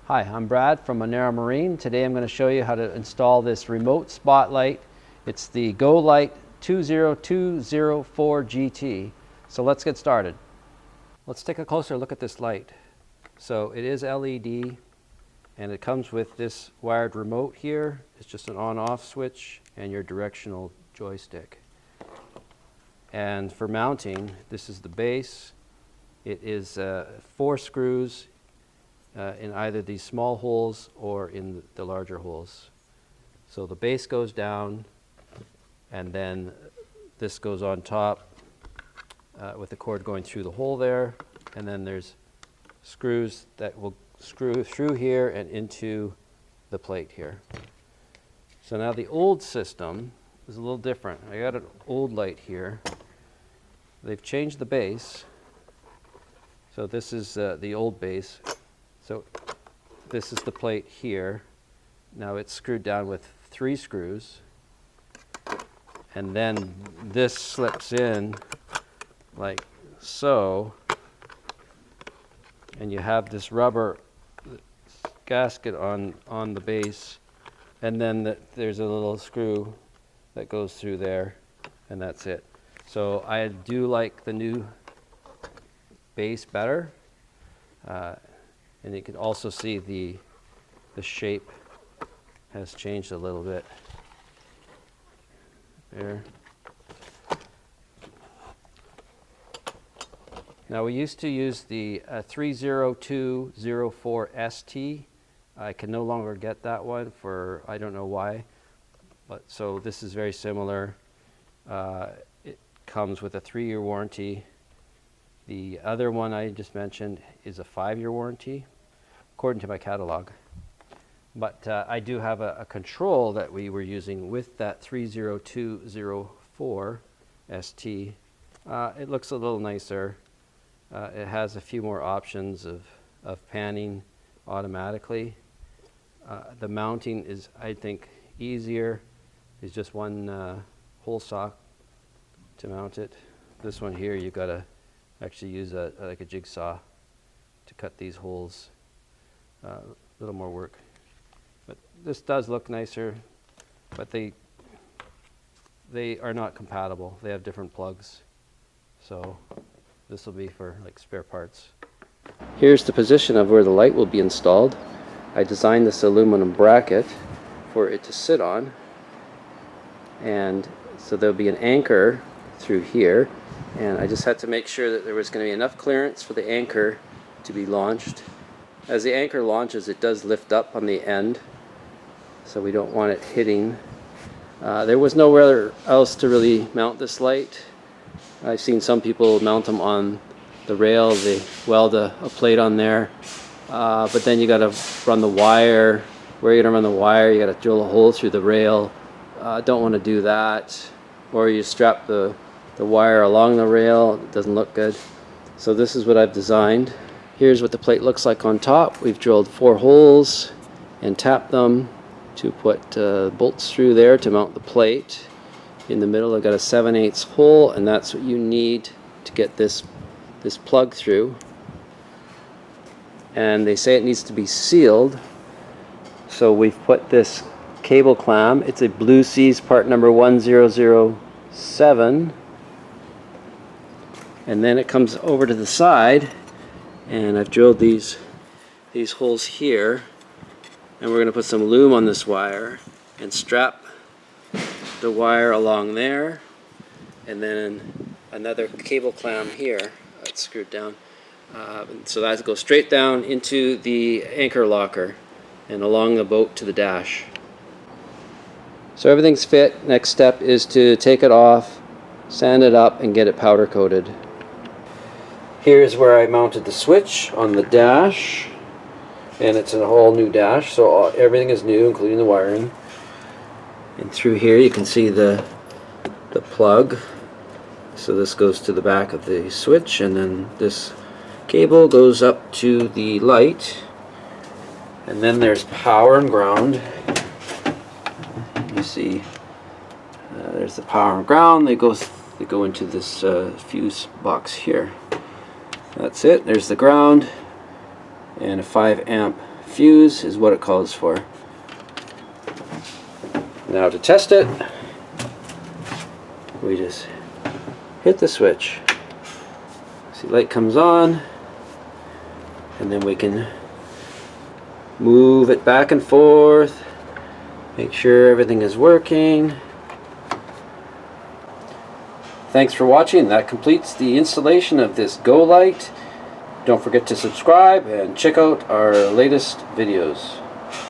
Hi, I'm Brad from Monero Marine. Today I'm going to show you how to install this remote spotlight. It's the Golight 20204 GT. So let's get started. Let's take a closer look at this light. So it is LED and it comes with this wired remote here. It's just an on-off switch and your directional joystick. And for mounting, this is the base. It is 4 screws in either these small holes or in the larger holes. So the base goes down and then this goes on top with the cord going through the hole there, and then there's screws that will screw through here and into the plate here. So now the old system is a little different. I got an old light here. They've changed the base. So this is the old base. So this is the plate here. Now it's screwed down with 3 screws, and then this slips in like so, and you have this rubber gasket on the base, and then there's a little screw that goes through there, and that's it. So I do like the new base better. And you can also see the shape has changed a little bit there. Now we used to use the 30204 ST. I can no longer get that one for I don't know why, but so this is very similar. It comes with a 3-year warranty. The other one I just mentioned is a 5-year warranty, according to my catalog. But I do have a control that we were using with that 30204 ST. It looks a little nicer. It has a few more options of panning automatically. The mounting is, I think, easier. There's just one hole sock to mount it. This one here, you've got to actually use like a jigsaw to cut these holes. A little more work, but this does look nicer, but they are not compatible. They have different plugs, so this will be for like spare parts. Here's the position of where the light will be installed. I designed this aluminum bracket for it to sit on, and so there'll be an anchor through here, and I just had to make sure that there was going to be enough clearance for the anchor to be launched. As the anchor launches, it does lift up on the end, so we don't want it hitting. There was nowhere else to really mount this light. I've seen some people mount them on the rail. They weld a plate on there, but then you got to run the wire. Where you're going to run the wire, you got to drill a hole through the rail. Don't want to do that. Or you strap the wire along the rail. It doesn't look good. So this is what I've designed. Here's what the plate looks like on top. We've drilled 4 holes and tapped them to put bolts through there to mount the plate. In the middle I've got a 7/8 hole, and that's what you need to get this plug through. And they say it needs to be sealed, so we've put this cable clamp. It's a Blue Seas part number 1007, and then it comes over to the side. And I've drilled these holes here, and we're going to put some loom on this wire and strap the wire along there, and then another cable clamp here that's screwed down. So that goes straight down into the anchor locker and along the boat to the dash. So everything's fit. Next step is to take it off, sand it up, and get it powder coated. Here's where I mounted the switch on the dash, and it's a whole new dash, so everything is new, including the wiring. And through here you can see the plug. So this goes to the back of the switch, and then this cable goes up to the light, and then there's power and ground. You see there's the power and ground. They go into this fuse box here. That's it. There's the ground and a 5 amp fuse is what it calls for. Now to test it, we just hit the switch. See, light comes on, and then we can move it back and forth, make sure everything is working. Thanks for watching. That completes the installation of this Golight. Don't forget to subscribe and check out our latest videos.